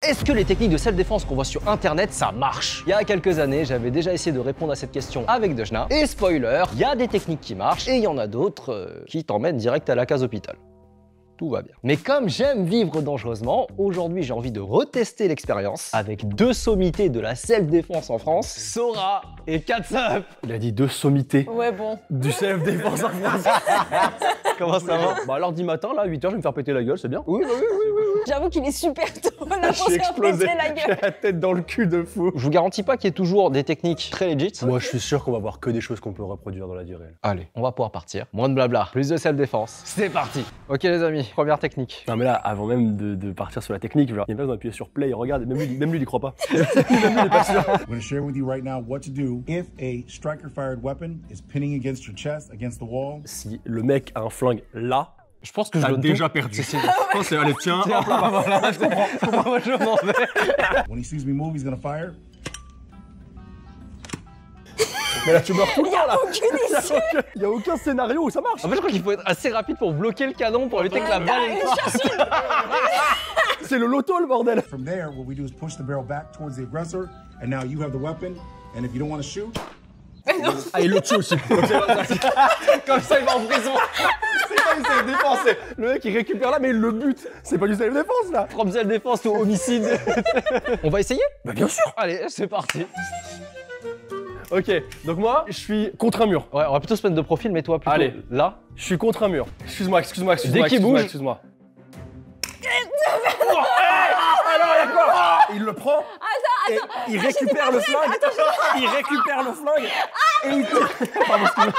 Est-ce que les techniques de self-défense qu'on voit sur internet, ça marche? Il y a quelques années, j'avais déjà essayé de répondre à cette question avec Dejna. Et spoiler, il y a des techniques qui marchent et il y en a d'autres qui t'emmènent direct à la case hôpital. Tout va bien. Mais comme j'aime vivre dangereusement, aujourd'hui j'ai envie de retester l'expérience avec deux sommités de la self-défense en France, Sora et Katsup. Il a dit deux sommités. Ouais, bon. Du self-défense en France. Comment ça va? Bah lundi matin, là, 8h, je vais me faire péter la gueule, c'est bien. Oui. J'avoue qu'il est super tôt là Je pour suis se faire explosé. péter la J'ai gueule. la tête dans le cul de fou. Je vous garantis pas qu'il y ait toujours des techniques très legit. Moi, je suis sûr qu'on va voir que des choses qu'on peut reproduire dans la vie réelle. Allez, on va pouvoir partir. Moins de blabla, plus de self-défense. C'est parti. Ok les amis, première technique. Non mais là, avant même de partir sur la technique, genre, il y a pas besoin d'appuyer sur play, regarde, même lui, il y croit pas. Même lui, il est pas sûr. I'm going to share with you right now what to do if a striker-fired weapon is pinning against your chest, against the wall. Si le mec a un flingue là, Je pense que je t'as donne déjà tout. perdu. C'est- Je pense que allez, tiens, hop là, Voilà, je comprends. Moi, je m'en vais. When he sees me move, he's going to fire. mais là tu meurs tout le temps là. Aucune issue. Il y a aucun scénario où ça marche. En fait, je crois qu'il faut être assez rapide pour bloquer le canon pour éviter que la balle Une parte. chasse. C'est le loto le bordel. From there, what we do is push the barrel back towards the aggressor, and now you have the weapon. And if you don't want to shoot, Ah, il le tue aussi. Comme ça, il va en prison. C'est pas du self-défense, le mec il récupère là mais il le bute. C'est pas du self-défense là. From self-défense ou homicide. On va essayer? Bah bien sûr. Allez, c'est parti. Ok, donc moi, je suis contre un mur. Ouais, on va plutôt se mettre de profil, mais toi plutôt Allez. là. Je suis contre un mur. Excuse-moi. Dès qu'il bouge. Excuse-moi. Alors, il y a quoi? Il le prend. Et il récupère le flingue. Il récupère le flingue. Et il tire. Pardon, excuse-moi.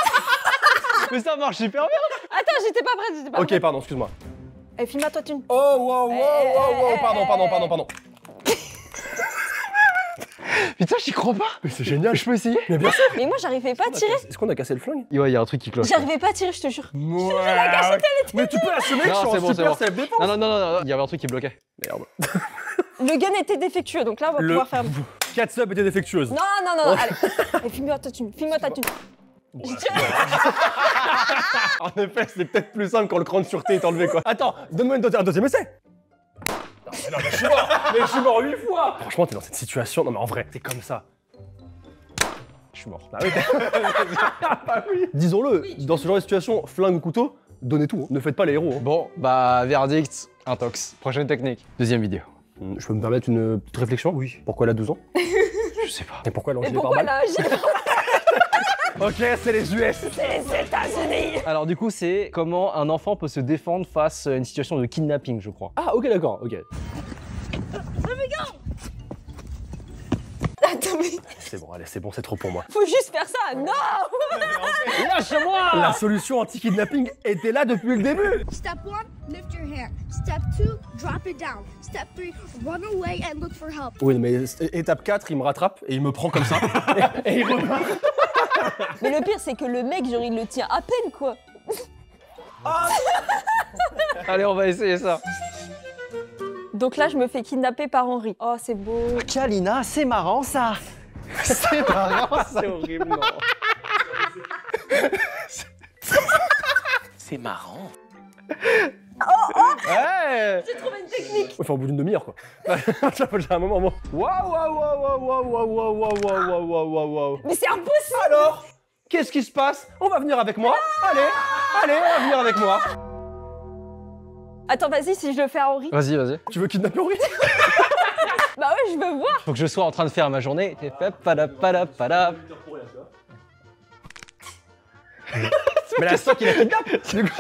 Mais ça marche super bien. Attends, j'étais pas prête, Ok, pardon, excuse-moi. Eh, filme-moi toi une. Oh, wow. Pardon. Putain, j'y crois pas. Mais c'est génial. Je peux essayer? Mais bien sûr. Mais moi, j'arrivais pas à tirer. Est-ce qu'on a cassé le flingue? Ouais, il y a un truc qui cloche. J'arrivais pas à tirer, je te jure. Mais tu peux assumer que je Non, suis c'est en bon, super c'est bon. self-défense. Non, il y avait un truc qui bloquait. Merde. Le gun était défectueux, donc là, on va Le pouvoir faire. 4 subs était défectueuse. Non, allez. Eh, filme-moi ta thune. En effet, c'est peut-être plus simple quand le cran de sûreté est enlevé, quoi. Attends, donne-moi un deuxième essai. Non, mais je suis mort. Mais je suis mort 8 fois. Franchement, t'es dans cette situation. Non, mais en vrai, c'est comme ça. Je suis mort. Bah oui. Bah oui. Disons-le, dans ce genre de situation, flingue ou couteau, donnez tout. Hein. Ne faites pas les héros. Hein. Bon, bah, verdict, intox. Prochaine technique. Deuxième vidéo. Je peux me permettre une petite réflexion? Oui. Pourquoi elle a 12 ans? Je sais pas. Et pourquoi elle a un Et gilet pourquoi pare-balles? là Ok, c'est les US. C'est les États-Unis. Alors, du coup, c'est comment un enfant peut se défendre face à une situation de kidnapping, je crois. Ah, ok, d'accord, ok. Attends, mais C'est bon, allez, c'est bon, c'est trop pour moi. faut juste faire ça. Non. Lâche-moi! La solution anti-kidnapping était là depuis le début. Step 1, lift your hair. Step 2, drop it down. Step 3, run away and look for help. Oui, mais étape 4, il me rattrape et il me prend comme ça. et il repart. Mais le pire, c'est que le mec, genre, il le tient à peine, quoi. Allez, on va essayer ça. Donc là, je me fais kidnapper par Henri. Oh, c'est beau. Kalina, c'est marrant ça. C'est marrant ça. C'est horrible, non. C'est marrant. Ouais. J'ai trouvé une technique. Enfin, au bout d'une demi-heure, quoi. J'ai un moment, moi. Waouh. Mais c'est impossible. Alors, qu'est-ce qui se passe? On va venir avec moi. Allez, on va venir avec moi. Attends, vas-y, si je le fais à Henri. Vas-y. Tu veux kidnapper Henri? Bah ouais, je veux voir. Faut que je sois en train de faire ma journée. Mais là, c'est toi qui la kidnappe. Du coup,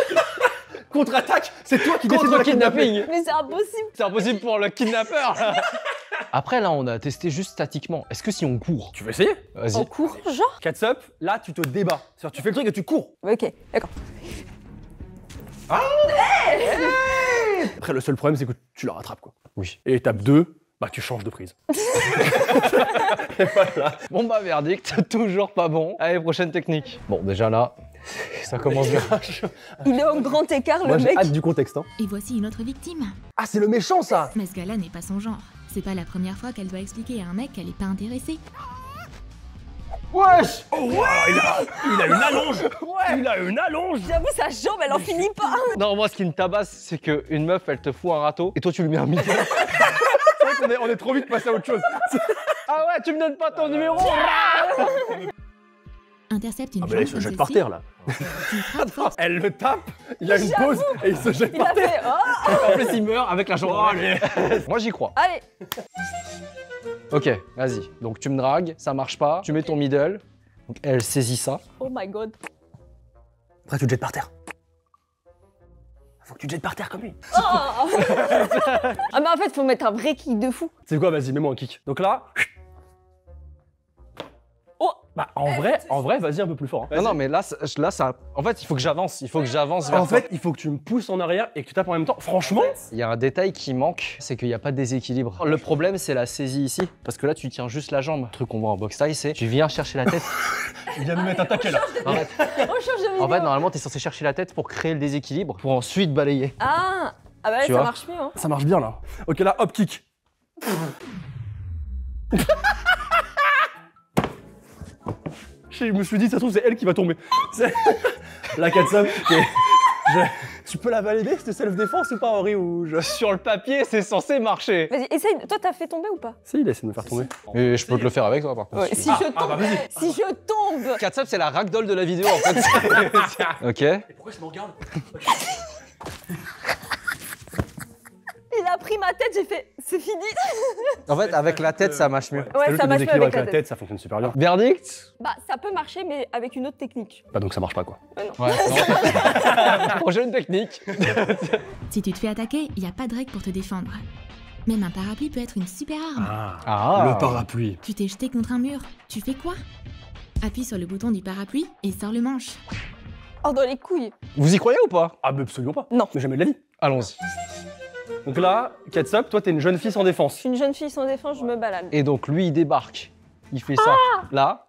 contre-attaque, c'est toi qui décides de la kidnapper. Contre-kidnapping. Mais c'est impossible. C'est impossible pour le kidnappeur. Après, là, on a testé juste statiquement. Est-ce que si on court? Tu veux essayer? En Vas-y. cours, genre. Catsup, là, tu te débats. C'est-à-dire, tu fais le truc et tu cours. Ok, d'accord. Après, le seul problème, c'est que tu la rattrapes, quoi. Oui. Et étape 2, bah, tu changes de prise. Et voilà. Bon bah verdict, toujours pas bon. Allez, prochaine technique. Bon, déjà là, ça commence bien. Il est en grand écart, Moi, le j'ai mec. hâte du contexte, hein. Et voici une autre victime. Ah, c'est le méchant, ça. Mais ce gars-là n'est pas son genre. C'est pas la première fois qu'elle doit expliquer à un mec qu'elle est pas intéressée. Wesh. Oh, wow, il a une allonge. Ouais. Il a une allonge. J'avoue, sa jambe, elle en finit pas. Non, moi, ce qui me tabasse, c'est qu'une meuf, elle te fout un râteau et toi, tu lui mets un midi. on est trop vite passé à autre chose. Ah ouais, tu me donnes pas ton numéro. Intercepte une Ah, mais là, il jambe se comme jette par celle-ci. terre, là. Tu frappes fort. Elle le tape, il y a une pause et il se jette Il par a terre. fait oh. En plus, il meurt avec la jambe. Moi, j'y crois. Allez. Ok, vas-y. Donc, tu me dragues, ça marche pas. Tu mets ton middle. Donc, elle saisit ça. Oh my god. Après, tu te jettes par terre. Faut que tu te jettes par terre comme lui. Oh. Ah mais en fait, faut mettre un vrai kick de fou. C'est quoi, vas-y, mets-moi un kick. Donc là. Oh. Bah, en vrai, vas-y un peu plus fort. Hein. Non, non, mais là, ça. En fait, il faut que j'avance. Il faut que j'avance vers En fait, il faut que tu me pousses en arrière et que tu tapes en même temps. Franchement, il y a un détail qui manque, c'est qu'il n'y a pas de déséquilibre. Le problème, c'est la saisie ici. Parce que là, tu tiens juste la jambe. Le truc qu'on voit en boxe taille, c'est tu viens chercher la tête. il vient de mettre un taquet là. Arrête. On change de vidéo. En fait, normalement, t'es censé chercher la tête pour créer le déséquilibre, pour ensuite balayer. Ah bah là, Tu ça vois marche mieux. Hein. Ça marche bien là. Ok, là, hop, kick. Je me suis dit, ça se trouve, c'est elle qui va tomber. La 4 Tu peux la valider, cette self-défense ou pas, Henri ou je... Sur le papier, c'est censé marcher. Vas-y, essaye. Toi, t'as fait tomber ou pas? Si, il essaie de me faire tomber. Et je peux te le faire avec toi, par contre. Ouais, si je tombe. bah vas-y. Si je tombe. Katsap, c'est la ragdoll de la vidéo, en fait. Ok. Pourquoi je me regarde? Il a pris ma tête, j'ai fait. C'est fini. En fait, avec la tête, ça marche mieux. Ouais, ça marche mieux avec la tête. Ça fonctionne super bien. Verdict? Bah, ça peut marcher, mais avec une autre technique. Bah donc ça marche pas quoi. Ouais. Prochaine technique. Si tu te fais attaquer, il n'y a pas de règle pour te défendre. Même un parapluie peut être une super arme. Ah. Le parapluie. Tu t'es jeté contre un mur, tu fais quoi? Appuie sur le bouton du parapluie et sors le manche. Oh, dans les couilles. Vous y croyez ou pas? Ah mais absolument pas. Non. Mais jamais de la vie. Allons-y. Donc là, Katsap, toi t'es une jeune fille sans Je défense. suis une jeune fille sans défense, je me balade. Et donc, lui, il débarque. Il fait ça. Là.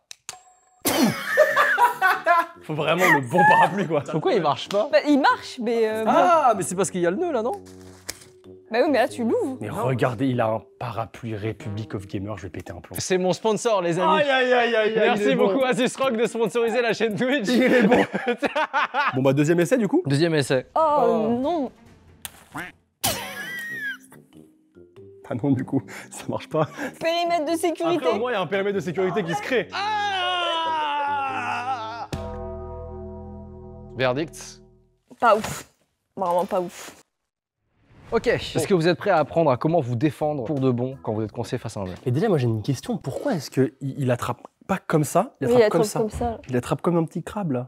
Faut vraiment le bon parapluie quoi. Pourquoi il marche pas? Bah, il marche, mais. Bon. Ah, mais c'est parce qu'il y a le nœud, là, non? Bah oui, mais là, tu l'ouvres. Mais regardez, il a un parapluie Republic of Gamers, je vais péter un plomb. C'est mon sponsor, les amis. aïe aïe Merci beaucoup, Asus Rock, de sponsoriser la chaîne Twitch. Il est bon. Bon bah deuxième essai du coup. Deuxième essai. Oh, non. Ah non du coup, ça marche pas. Périmètre de sécurité. Après au moins il y a un périmètre de sécurité qui se crée. Verdict. Pas ouf. Vraiment pas ouf. Ok. Est-ce que vous êtes prêts à apprendre à comment vous défendre pour de bon quand vous êtes coincé face à un mur? Et déjà moi j'ai une question, pourquoi est-ce qu'il attrape pas comme ça, il Oui, attrape il comme attrape ça. comme ça. Il attrape comme un petit crabe là.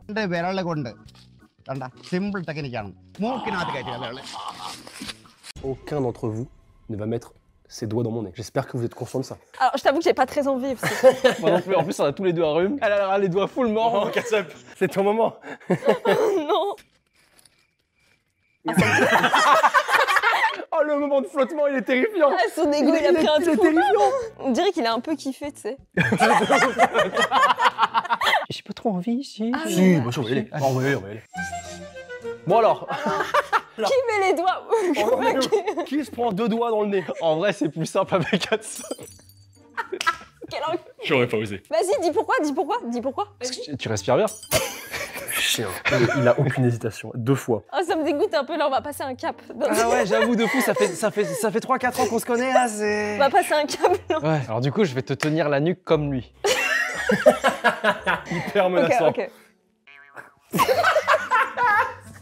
Simple ടെക്നിക്കാണ് മൂക്കിനകത്ത് കയറ്റിയാൽ Aucun d'entre vous ne va mettre ses doigts dans mon nez. J'espère que vous êtes conscient de ça. Alors, je t'avoue que j'ai pas très envie. Parce que... Moi non plus. En plus, on a tous les deux un rhume. Elle a les doigts full morts. Katsap, c'est ton moment. non. Oh le moment de flottement, il est terrifiant. Ah, son égo, il a pris un il est trou. terrifiant. On dirait qu'il a un peu kiffé, tu sais. J'ai pas trop envie ici. Ah, Si, bah on va y aller. On va y aller. Bon alors, Qui met les doigts Qui se prend 2 doigts dans le nez? en vrai, c'est plus simple avec 400. Quel enculé. J'aurais pas osé. Vas-y, dis pourquoi, dis pourquoi, dis pourquoi. Tu respires bien. Chien. Il a aucune hésitation. 2 fois. Ah, ça me dégoûte un peu, là, on va passer un cap. Ah ouais, j'avoue, de fou, ça fait 3-4 ans qu'on se connaît, là, c'est... On va passer un cap, là. Ouais, alors du coup, je vais te tenir la nuque comme lui. Hyper Ok, menaçant. ok.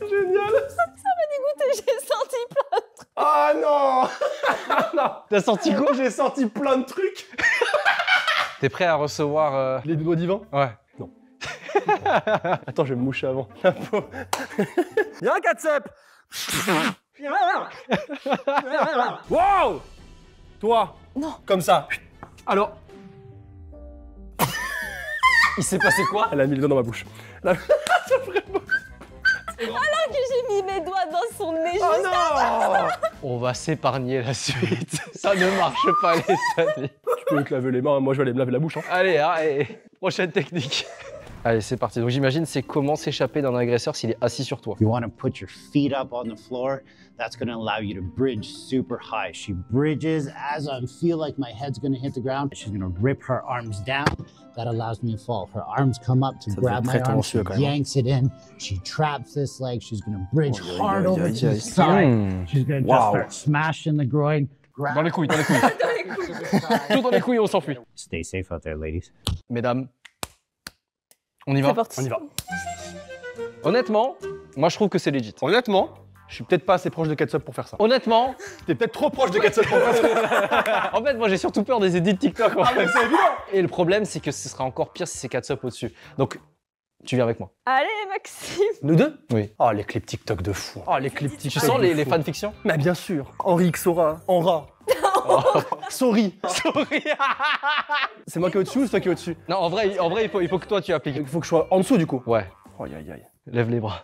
Génial. Ça m'a dégoûté, j'ai senti plein. Ah non. Non. T'as senti quoi? J'ai senti plein de trucs. T'es prêt à recevoir... Les doigts divins? Ouais. Attends, je vais me moucher avant. La peau. Viens, Katsap. Wow. Toi. Non. Comme ça. Alors... Il s'est passé quoi? Elle a mis le doigt dans ma bouche. Alors que j'ai mis mes doigts dans son nez Oh juste non. On va s'épargner la suite. Ça ne marche pas, les amis. Tu peux te laver les mains, moi je vais aller me laver la bouche. Hein. Allez, allez, prochaine technique. Allez, c'est parti. Donc j'imagine c'est comment s'échapper d'un agresseur s'il est assis sur toi. You want to put your feet up on the floor. That's going to allow you to bridge super high. She bridges as I feel like my head's going to hit the ground. She's going to rip her arms down. That allows me to fall. Her arms come up to grab my arm. She yanks it in. She traps this leg. She's going to bridge hard over to the side. She's going to just start smashing the groin. Dans les couilles, dans les couilles. Tout dans les couilles, on s'enfuit. Stay safe out there, ladies. Mesdames, on y va. C'est parti. On y va. Honnêtement, moi je trouve que c'est legit. Honnêtement, je suis peut-être pas assez proche de Ketchup pour faire ça. Honnêtement, T'es peut-être trop proche de Ketchup pour faire ça. en fait, moi j'ai surtout peur des edits TikTok. Ah, mais c'est évident. Et le problème, c'est que ce sera encore pire si c'est Catsup au-dessus. Donc, tu viens avec moi. Allez, Maxime. Nous deux? Oui. Oh, les clips TikTok de fou. Oh, les clips TikTok. Tu sens de les fou. fanfictions? Mais bien sûr. Henri Xora, en rat. Sorry. Sorry. C'est moi qui est au-dessus ou c'est toi qui est au-dessus? Non, en vrai, il faut que toi tu appliques. Il faut que je sois en dessous du coup. Ouais, Oh, aïe aïe aïe. lève les bras.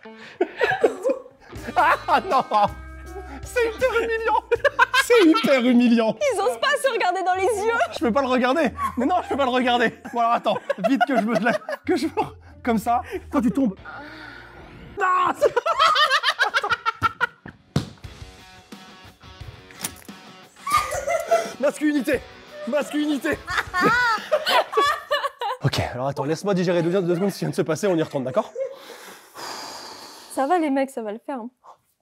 Ah non. C'est hyper humiliant. C'est hyper humiliant. Ils osent pas se regarder dans les yeux. Je peux pas le regarder. Mais non, je peux pas le regarder. Bon alors attends, vite que je me lève, que je me... Comme ça, quand tu tombes. Non. Masculinité. Masculinité. Ok, alors attends, laisse-moi digérer 2 secondes ce qui vient de se passer, on y retourne, d'accord? Ça va les mecs, ça va le faire. Hein.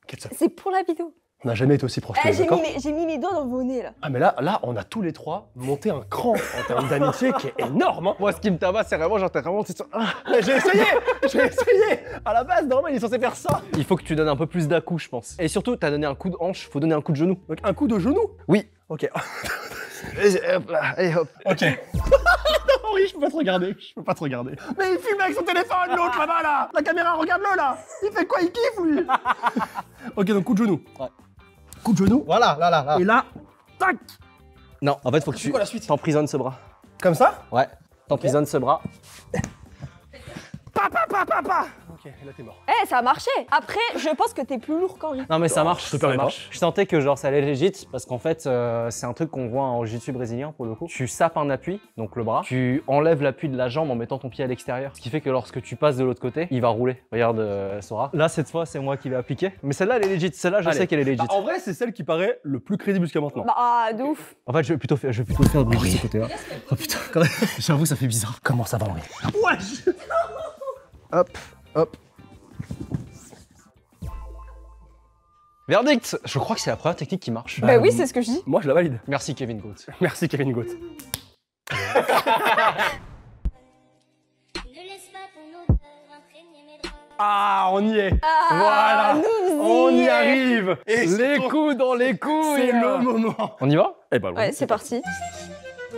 Ketchup. C'est pour la vidéo. On n'a jamais été aussi proches, Eh, d'accord? j'ai mis mes doigts dans vos nez là. Ah mais là, on a tous les trois monté un cran en termes d'amitié qui est énorme. Hein. Moi, ce qui me tabasse, c'est vraiment genre, t'es vraiment. Mais j'ai essayé. À la base, normalement, il est censé faire ça. Il faut que tu donnes un peu plus d'à-coup, je pense. Et surtout, t'as donné un coup de hanche, faut donner un coup de genou. Donc un coup de genou. Oui. Ok. Hop là, et hop. Ok. Henri, je peux pas te regarder. Je peux pas te regarder. Mais il filme avec son téléphone, l'autre là-bas là. La caméra, regarde-le là. Il fait quoi? Il kiffe lui. Ok, donc coup de genou. Ouais. Coup de genou. Voilà, là. Et là, tac. Non, en fait, faut que C'est tu quoi la suite? t'emprisonnes ce bras. Comme ça. Ouais, t'emprisonnes ce bras. Pa. Ok, là t'es mort. Eh, ça a marché. Après, je pense que t'es plus lourd qu'Henri. Non mais ça marche, je te ça permets marche. Je sentais que genre ça allait legit parce qu'en fait c'est un truc qu'on voit en jiu-jitsu brésilien pour le coup. Tu sapes un appui, donc le bras, tu enlèves l'appui de la jambe en mettant ton pied à l'extérieur. Ce qui fait que lorsque tu passes de l'autre côté, il va rouler. Regarde Sora. Là cette fois c'est moi qui vais appliquer. Mais celle-là elle est legit, celle-là je Allez. sais qu'elle est legit. Bah, en vrai, c'est celle qui paraît le plus crédible jusqu'à maintenant. Bah, ah, de ouf. En fait je vais plutôt faire Brigitte ce côté-là. Oh putain, quand même, j'avoue ça fait bizarre. Comment ça va, Henri? Ouais. Hop. Verdict. Je crois que c'est la première technique qui marche. Bah oui, c'est ce que je dis. Moi, je la valide. Merci Kevin Goat. Merci, Kevin Goat. Ne laisse pas ton odeur imprégner mes draps. Ah, on y est. Ah, Voilà. nous On y est. arrive. Et Les coups dans les couilles. c'est le moment. On y va? Eh ben, Ouais, c'est parti.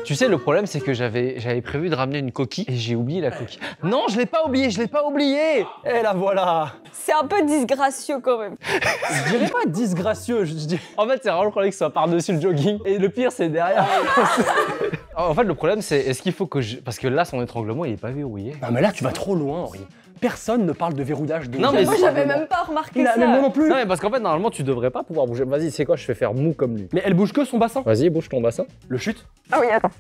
Tu sais, le problème, c'est que j'avais prévu de ramener une coquille et j'ai oublié la coquille. Non, je l'ai pas oublié. Et la voilà. C'est un peu disgracieux quand même. Je dirais pas disgracieux, je dis. En fait, c'est vraiment le problème que ça par-dessus le jogging. Et le pire, c'est derrière. En fait, le problème, c'est est-ce qu'il faut que je... Parce que là, son étranglement, il est pas verrouillé. Non, mais là, tu vas trop loin, Henri. Personne ne parle de verrouillage de Non, mais Moi, c'est- j'avais même pas remarqué ça. Mais moi non plus. Non, mais parce qu'en fait, normalement, tu devrais pas pouvoir bouger. Vas-y, c'est quoi? Je vais faire mou comme lui. Mais elle bouge que son bassin. Vas-y, bouge ton bassin. Le chute. Ah oui, attends.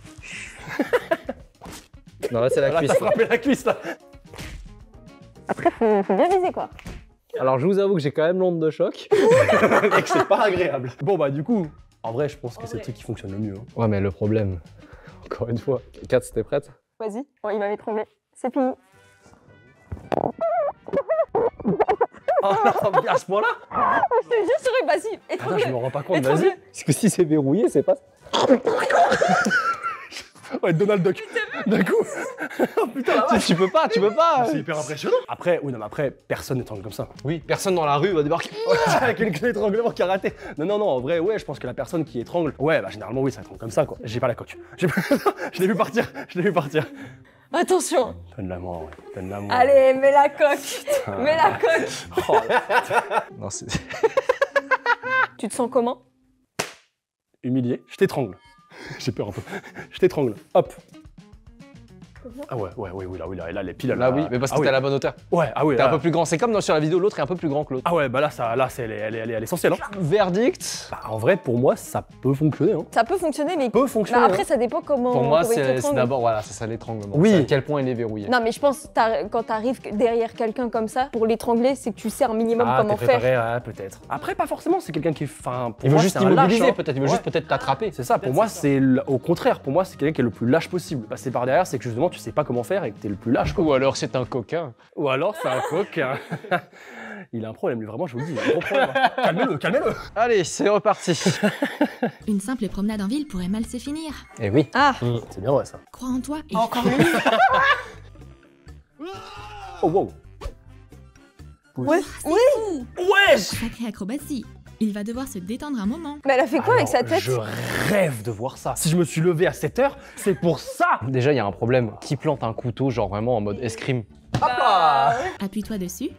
Non, là, c'est la Là, cuisse. t'as frappé la cuisse, là. Après, faut bien viser quoi. Alors, je vous avoue que j'ai quand même l'onde de choc. Et que c'est pas agréable. Bon, bah, du coup, en vrai, je pense que c'est le truc qui fonctionne le mieux. Hein. Ouais, mais le problème, encore une fois. Kat, t'es prête? Vas-y. Bon, il m'avait trompé. C'est fini. Oh non, à ce point-là. Je te jure, sur vas-y. Attends, je me rends pas compte, Étrangle. vas-y. Parce que si c'est verrouillé, c'est pas... Ouais, Donald Duck. D'un coup. Oh putain, la vache. Tu peux pas. C'est hyper impressionnant. Après, oui, non, mais après, personne n'étrangle comme ça. Oui, personne dans la rue va débarquer. Avec une clé d'étranglement qui a raté. Non, en vrai, ouais, je pense que la personne qui étrangle, ouais, bah généralement, oui, ça étrangle comme ça, quoi. J'ai pas la coque. Je l'ai vu partir. Attention. Donne-la moi, ouais. Donne-la moi. Allez, mets la coque. Mets la coque. Oh, Non, c'est... Tu te sens comment? humilié, je t'étrangle. J'ai peur un peu. Je t'étrangle. Hop. Ah ouais, là, les piles, Là, oui, mais parce que t'es à la bonne hauteur. Ouais, ah oui, T'es là. un peu plus grand. C'est comme sur la vidéo, l'autre est un peu plus grand que l'autre. Ah ouais, bah là, elle est essentielle. Hein. Verdict. Bah, en vrai, pour moi, ça peut fonctionner. Hein. Ça peut fonctionner, mais Peut fonctionner. bah, après, ça dépend comment. Pour moi, comment il c'est t'étrangle. d'abord, voilà, c'est ça l'étranglement. Oui. C'est à quel point il est verrouillé. Non, mais je pense quand t'arrives derrière quelqu'un comme ça, pour l'étrangler, c'est que tu sais un minimum Ah, comment t'es faire. préparé, ouais, peut-être. Après, pas forcément, c'est quelqu'un qui est. Enfin, pour Il veut moi, juste c'est un lâche, t'immobiliser, hein. peut-être. Il veut Ouais. juste peut-être t'attraper. C'est ça, pour moi, c'est au contraire. Pour moi, c'est quelqu'un qui est le plus lâche possible. Passer par derrière, c'est que justement, tu sais pas comment faire et que t'es le plus lâche, quoi. Ou alors c'est un coquin. Ou alors, c'est un coquin. Il a un problème, lui, vraiment, je vous le dis. Il a un gros problème. Calmez-le, calmez-le. Allez, c'est reparti. Une simple promenade en ville pourrait mal se finir. Eh oui. Ah, C'est bien vrai, ça. Crois en toi et encore lui. Oh, wow. Ouais. Oui. Wesh. sacrée acrobatie. Il va devoir se détendre un moment. Mais elle a fait quoi avec sa Alors, tête? Je rêve de voir ça. Si je me suis levé à 7 h, c'est pour ça. Déjà, il y a un problème. Qui plante un couteau, genre vraiment en mode escrime? Appuie-toi dessus,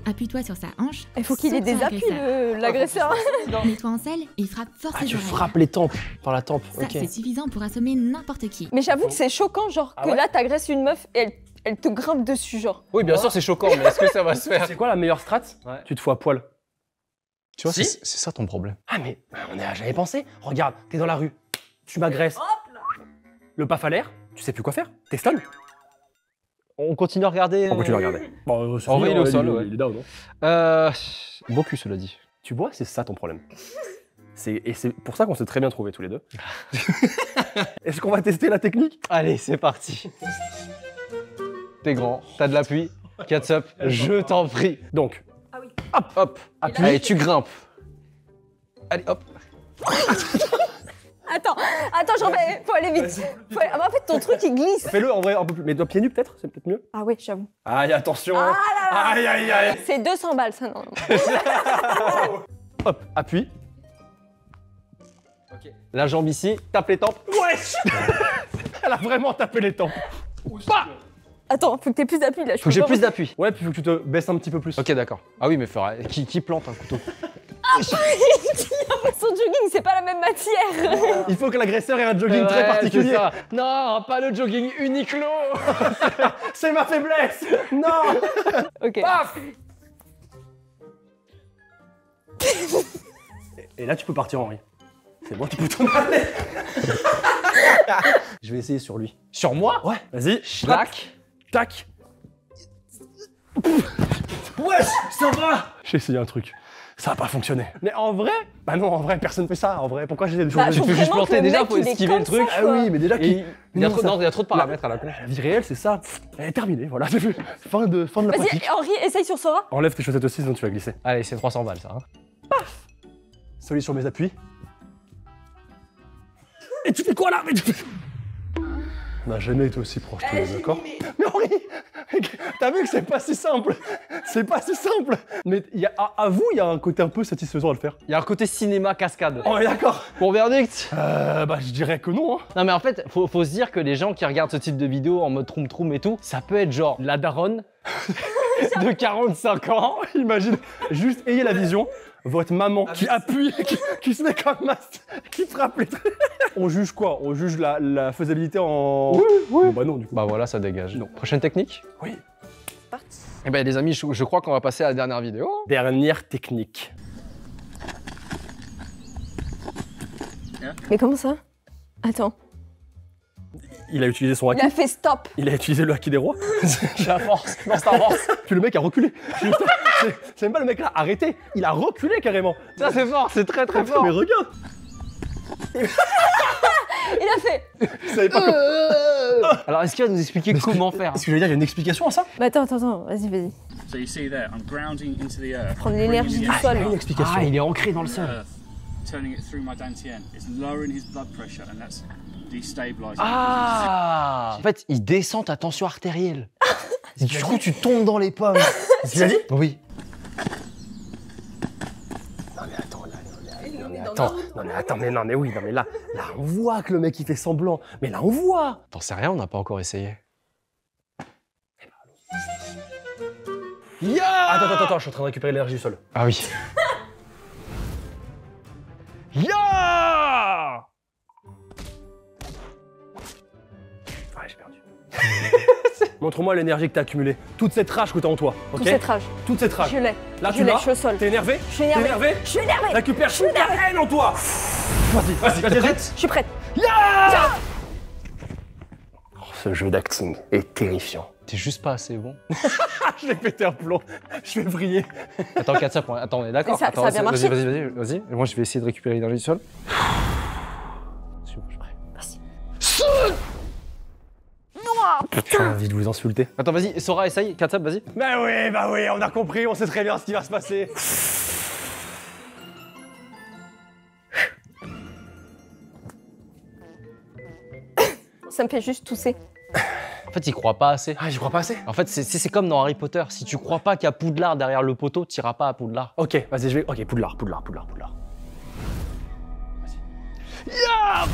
appuie-toi sur sa hanche. Il faut qu'il ait des saute sur appuis, l'agresseur. l'agresseur. Mets-toi en selle et frappe fort Ah, ses tu oreilles. frappes les tempes, par la tempe. Ça, Ok. c'est suffisant pour assommer n'importe qui. Mais j'avoue que c'est choquant, genre, Ah que ouais là, t'agresses une meuf et elle te grimpe dessus, genre. Oui, bien sûr, c'est choquant, mais est-ce que ça va se faire? C'est quoi la meilleure strat? Ouais. Tu te fous à poil. Tu vois, Si. c'est ça ton problème. Ah mais j'avais pensé. Regarde, t'es dans la rue, tu m'agresses. Le paf à l'air, tu sais plus quoi faire. T'es stun. On continue à regarder. Pourquoi tu l'as regardé? Bon, En vrai, il est au sol, ouais. Il est down, non? Beaucoup, cela dit. Tu vois, c'est ça ton problème. Et c'est pour ça qu'on s'est très bien trouvés tous les deux. Est-ce qu'on va tester la technique? Allez, c'est parti. T'es grand, t'as de l'appui. Catsup, je t'en prie. Donc, Hop, hop, appuie. Allez, tu grimpes. Allez, hop. Attends, j'en vais. Faut aller vite. Ah, mais en fait, ton truc, il glisse. fais-le en vrai un peu plus. Mais pieds nus peut-être? C'est peut-être mieux. Ah oui, j'avoue. Aïe, attention. Ah là là. Aïe, aïe, aïe. C'est 200 balles, ça, non. Hop, appuie. La jambe ici, tape les tempes. Wesh. Elle a vraiment tapé les tempes. Attends, faut que t'aies plus d'appui, là. Faut que j'ai plus d'appui. Ouais, puis faut que tu te baisses un petit peu plus. Ok, d'accord. Ah oui, mais qui plante un couteau? Son jogging, c'est pas la même matière. Il faut que l'agresseur ait un jogging très particulier. c'est ça. Non, pas le jogging Uniqlo. C'est ma faiblesse. Non. Ok. Paf. Et là, tu peux partir, Henri. C'est bon, tu peux t'en aller. Je vais essayer sur lui. Sur moi? Ouais, vas-y. Schlack. Tac. Wesh, ça va. J'ai essayé un truc. Ça a pas fonctionné. Mais en vrai, bah non, en vrai, personne fait ça. En vrai, pourquoi j'ai des choses Bah, Tu peux juste planter, déjà, faut esquiver le truc. Ah oui, mais déjà, Et il y a trop, ça- non, il y a trop de paramètres à la con. La vie réelle, c'est ça. Elle est terminée, voilà. Fin de la Vas-y, pratique. Henri, essaye sur Sora. Enlève tes chaussettes aussi, sinon tu vas glisser. Allez, c'est 300 balles, ça. Hein. Solide sur mes appuis. Et tu fais quoi là? On n'a jamais été aussi proche, tous les deux, d'accord? Mais Henri, t'as vu que c'est pas si simple. C'est pas si simple. Mais à vous, il y a un côté un peu satisfaisant à le faire. Il y a un côté cinéma cascade. On est d'accord. Pour verdict? Bah je dirais que non, hein. Non mais en fait, faut se dire que les gens qui regardent ce type de vidéo en mode troum-troum et tout, ça peut être genre la daronne de 45 ans. Imagine, juste ayez la vision, votre maman qui appuie, qui se met comme masque, qui frappe les trucs. On juge quoi? On juge la faisabilité en... Oui. Bon, bah non, du coup. Bah voilà, ça dégage. Non. Prochaine technique? Oui. Parti. Eh ben les amis, je crois qu'on va passer à la dernière vidéo. Dernière technique. Mais comment ça? Attends. Il a utilisé son Il haki. a fait stop. Il a utilisé le haki des rois. La force dans Star Wars. Puis le mec a reculé. C'est même pas le mec là, arrêtez. Il a reculé carrément. Ça c'est fort, c'est très très fort. Mais regarde. Il a fait. Vous savez pas comment... Alors est-ce qu'il va nous expliquer comment faire? Est-ce que je veux dire, il y a une explication à ça? Bah attends, vas-y. So you see there, I'm grounding into the earth. Prendre l'énergie du bringing sol. Il y a une explication. Ah, il est ancré dans le the sol. earth, turning it through my dantian. It's lowering his blood pressure and that's destabilizing. Ah. En fait, il descend ta tension artérielle. Du coup, tu tombes dans les pommes. Tu l'as dit? Oui. Non mais là on voit que le mec il fait semblant. Mais là on voit. T'en sais rien, on n'a pas encore essayé. Attends, je suis en train de récupérer l'énergie du sol. Ah oui. Ya! Ouais, j'ai perdu. Montre-moi l'énergie que t'as accumulée. Toute cette rage que t'as en toi, ok? Toute cette rage. Toute cette rage. Je l'ai. Là, Je tu l'ai, l'as? je suis au sol. T'es énervé? Je suis énervé. T'es énervé? Je suis énervé. Récupère toute la haine en toi. Vas-y. T'es prête? Je suis prête. Oh, ce jeu d'acting est terrifiant. T'es juste pas assez bon. Je vais péter un plomb. Je vais vriller. Attends, Katsap, attends, on est d'accord? Mais ça Attends, a bien marché. Vas-y. Et moi, je vais essayer de récupérer l'énergie du sol. Je suis prêt. Merci. J'ai envie de vous insulter. Attends, vas-y, Sora, essaye. Katsab, vas-y. Bah oui, on a compris, on sait très bien ce qui va se passer. Ça me fait juste tousser. En fait, il croit pas assez. Ah, j'y crois pas assez. En fait, c'est comme dans Harry Potter. Si tu crois pas qu'il y a Poudlard derrière le poteau, t'iras pas à Poudlard. Ok, vas-y, je vais. Ok, Poudlard. Vas-y. Yeah.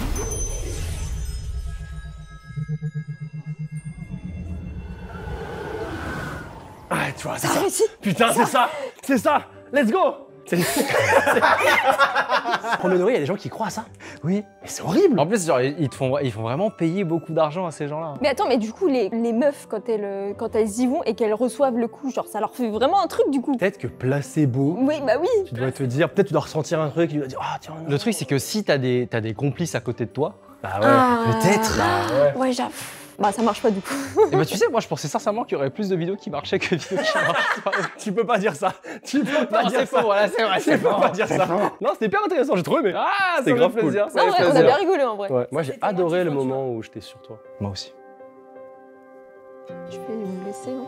Ah, tu vois, c'est ça. réussi. Putain, c'est ça. Let's go. Premier degré, il y a des gens qui croient à ça. Oui. Mais c'est horrible. En plus, genre, ils font vraiment payer beaucoup d'argent à ces gens-là. Mais attends, mais du coup, les meufs, quand elles y vont et qu'elles reçoivent le coup, genre, ça leur fait vraiment un truc, du coup. Peut-être que placebo, Oui, bah oui. tu dois te dire, peut-être tu dois ressentir un truc, tu dois dire, ah tiens. Le truc, c'est que si t'as des complices à côté de toi, Bah ouais. Ah. peut-être. Ouais, j'avoue. Bah, ça marche pas, du coup. Et bah, tu sais, moi, je pensais sincèrement qu'il y aurait plus de vidéos qui marchaient que de vidéos qui marchent pas. Tu peux pas dire ça. Tu peux pas Non, dire c'est ça. faux, voilà, c'est vrai, Tu c'est peux faux. pas dire ça. Non, c'était hyper intéressant, j'ai trouvé, mais. Ah, C'est ça me grave fait plaisir. cool. ça me Non, fait ouais, on a plaisir. bien rigolé, en vrai. Ouais, moi j'ai adoré le moment où j'étais sur toi. Moi aussi. Je vais me blesser, hein.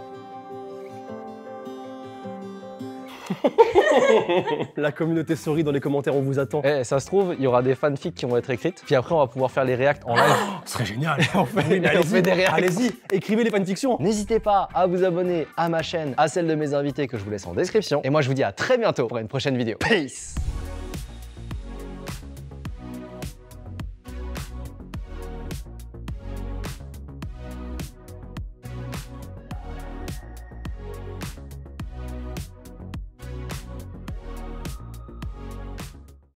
La communauté sourit dans les commentaires, on vous attend. Eh, ça se trouve, il y aura des fanfics qui vont être écrites, puis après, on va pouvoir faire les reacts en live. Ce serait génial. on fait, Oui, mais on fait des allez-y, reacts. allez-y, écrivez les fanfictions. N'hésitez pas à vous abonner à ma chaîne, à celle de mes invités que je vous laisse en description. Et moi, je vous dis à très bientôt pour une prochaine vidéo. Peace!